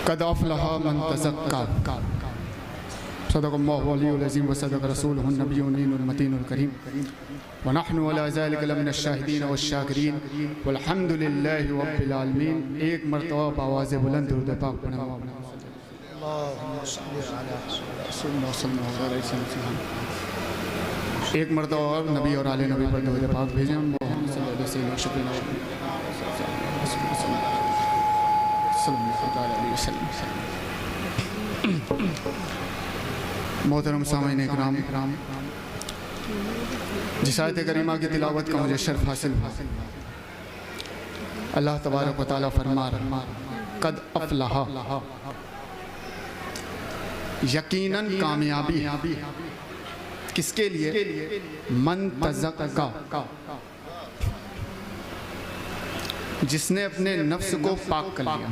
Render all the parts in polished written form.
क़द अफ़लह मन तज़क्का सदक़ल्लाहु अल-अलीयुल अज़ीम व सदक़ रसूलुहुन नबियुन मतीनुल करीम व नहनु अला ज़ालिका लमिनश शाहिदीन वश-शाकिरीन वल्हम्दुलिल्लाहि रब्बिल आलमीन। एक मरतबा आवाज़ बुलंद दुरूद पाक पढ़ना। एक मरतबा और नबी और आले नबी पर दुरूद पाक भेजें। मोहतरम सामईन इकराम, जिस आयत करीमा की तिलावत का मुझे शर्फ हासिल हुआ, अल्लाह तबारक व तआला फरमा रहा क़द अफ़लह, यकीनन कामयाबी किसके लिए? मन तज़क्का, जिसने अपने नफ्स को पाक कर लिया।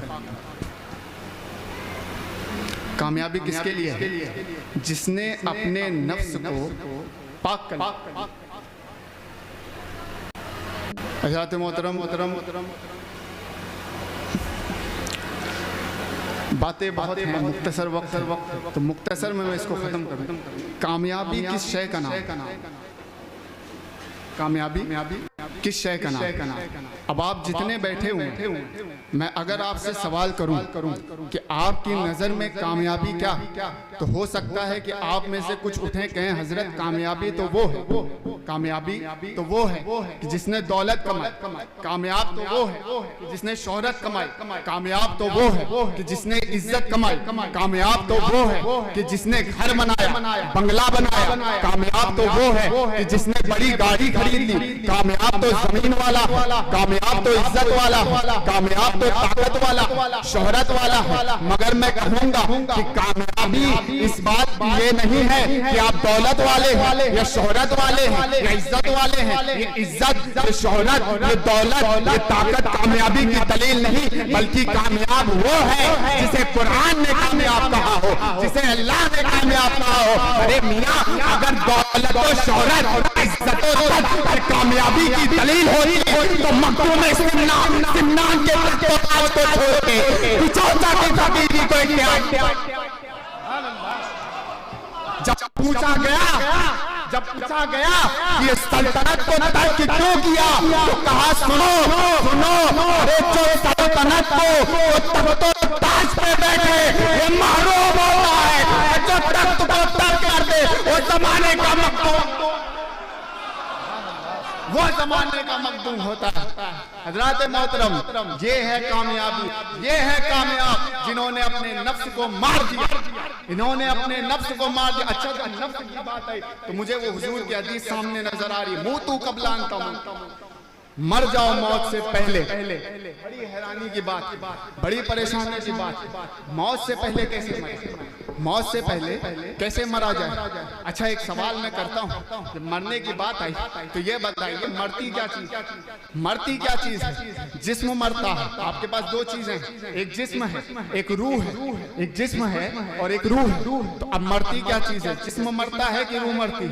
कामयाबी किसके लिए है? जिसने अपने नफ्स को पाक कर लिया। हज़रात मोहतरम बातें बहुत हैं, मुख्तसर वक्त तो मुख्तसर में मैं इसको ख़त्म करूँ। कामयाबी किस शय का नाम? कामयाबी किस शय का नाम? अब आप जितने बैठे हुए, मैं अगर आपसे सवाल करूं कि आपकी नज़र में कामयाबी क्या, तो हो सकता है कि आप में से कुछ उठें कहें हजरत कामयाबी तो वो है, कामयाबी तो वो है कि जिसने दौलत कमाई, कामयाब तो वो है कि जिसने शोहरत कमाई, कामयाब तो वो है कि जिसने इज्जत कमाई, कामयाब तो वो है कि जिसने घर बनाया, बंगला बनाया, कामयाब तो वो है कि जिसने बड़ी गाड़ी खरीद ली, कामयाब तो जमीन वाला, कामयाब तो इज्जत वाला, कामयाब तो ताकत वाला, शोहरत वाला है। मगर मैं कहूंगा कि कामयाबी इस बात की ये नहीं है कि आप दौलत वाले हैं या शोहरत वाले हैं या इज्जत वाले हैं। ये इज्जत, ये शोहरत, ये दौलत, ये ताकत कामयाबी की दलील नहीं, बल्कि कामयाब वो है जिसे कुरान ने कामयाब कहा हो, जिसे अल्लाह ने कामयाब कहा हो। अरे मियाँ, अगर दौलत और शोहरत, इज्जत और कामयाबी की दलील होती तो मखदूम सिमनान के तख्तोताज को छोड़ के बिचौता की फकीरी को इख्तियार। जब पूछा गया कि सल्तनत को तर्क क्यों किया, तो कहा सुनो, अरे जो सल्तनत को तख्तोताज पे बैठे ये महरूम होता है, जो तख्त को तर्क कर दे वो जमाने का मखदूम, वो जमाने का मखदूम होता है। हज़रात मोहतरम, ये है कामयाबी, ये है कामयाब जिन्होंने अपने नफ्स को मार दिया, इन्होंने अपने नफ्स को मार दिया। अच्छा, जब नफ्स की बात है तो मुझे वो हुजूर की हदीस सामने नजर आ रही है, मूतू क़ब्ल अन तमूतू, मर जाओ मौत से पहले। बड़ी हैरानी की बात, बड़ी परेशानी की बात, मौत से पहले कैसे मरे, मौत से पहले कैसे मरा जाए। अच्छा, एक सवाल मैं करता हूँ, जब मरने की बात आई तो ये बताइए मरती क्या चीज, मरती क्या चीज है? जिस्म मरता है। आपके पास दो चीजें हैं, एक जिस्म है, एक रूह है, एक जिस्म है और एक रूह है। तो अब मरती क्या चीज है? जिस्म मरता है कि रूह मरती?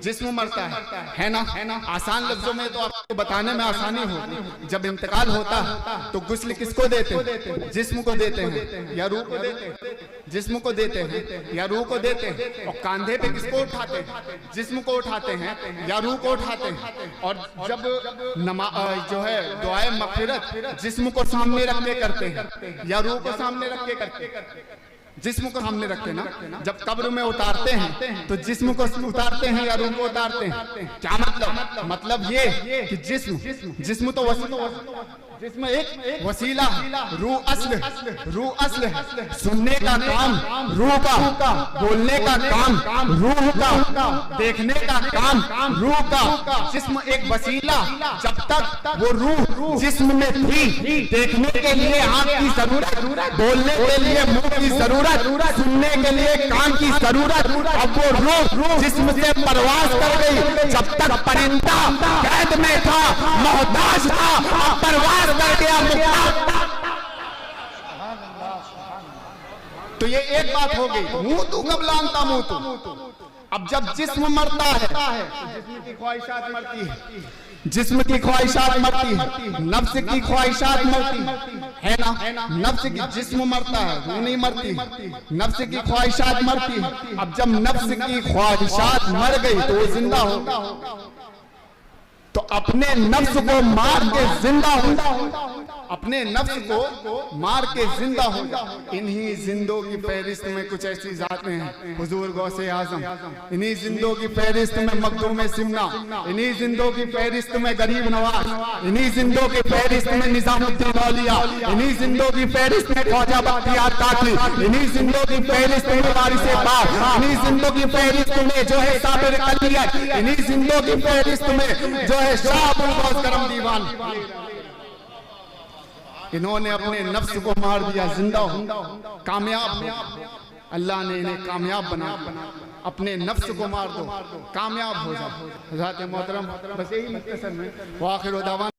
जिस्म मरता है ना? आसान लफ्जों में तो आपको बताने में आसानी होगी। जब इंतकाल होता है तो गुस्ल किसको देते हैं? जिस्म को देते हैं या रूह को देते हैं? जिस्म को देते हैं या रूह को देते हैं? और कांधे पे किसको उठाते हैं? जिस्म को उठाते हैं या रूह को उठाते हैं? और जब जो है दुआए मग़फ़िरत जिस्म को सामने रख के करते हैं या रूह को सामने रख के करते हैं? जिस्म को सामने रखते ना। जब कब्र में उतारते हैं तो जिस्म को उतारते हैं या रूह को उतारते हैं? क्या मतलब ये कि जिस्म तो जिस्म एक वसीला, रूह असल है। सुनने का काम रूह का, बोलने का काम रूह का, देखने का काम रूह का। जिस्म एक वसीला, जब तक वो रूह जिस्म में थी, देखने के लिए आंख की जरूरत, बोलने के लिए मुंह की जरूरत, सुनने के लिए कान की जरूरत। अब वो रूह जिस्म से परवाज कर गई। जब तक परिंदा कैद में था, मोहताज था, अब परवाज कर गया मुख्तार। तो ये एक बात हो गई, मूतू क़ब्ल अन तमूतू। अब जब जिस्म मरता है तो जिस्म की ख्वाहिशात मरती है, जिस्म की ख्वाहिशात मरती है, नफ्स की ख्वाहिशात मरती है ना, नफ्स की जिस्म मरता है, वो नहीं मरती, नफ्स की ख्वाहिशात मरती है। अब जब नफ्स की ख्वाहिशात मर गई तो वो जिंदा होगा, तो अपने नफ्स को मार के जिंदा हो, अपने नफ्स को मार के जिंदा हो जाओ। इन्हीं जिंदों की फहरिस्त में कुछ ऐसी जातें हैं, हुजूर गौसे आजम, इन्हीं जिंदों की फहरिस्त में मखदूम सिमना, इन्हीं जिंदों की फहरिस्त में गरीब नवाज, इन्हीं जिंदों की फहरिस्त में निजामुद्दीन औलिया, इन्हीं जिंदों की फहरिस्त में ख्वाजा बख्तियार काकी, इन्हीं जिंदों की फहरिस्त में वारिसे पाक, इन्हीं जिंदों की फहरिस्त में जो है साबिर कलियत, इन्हीं जिंदों की फहरिस्त में जो है शाह अबुल गौस करम दीवान। इन्होंने अपने नफ्स को मार दिया, जिंदा हो, कामयाब। अल्लाह ने इन्हें कामयाब बना, अपने नफ्स को मार दो, कामयाब हो जाओ। हज़रत मोहतरम बस यही मुख्तसर में वाखिर दावा।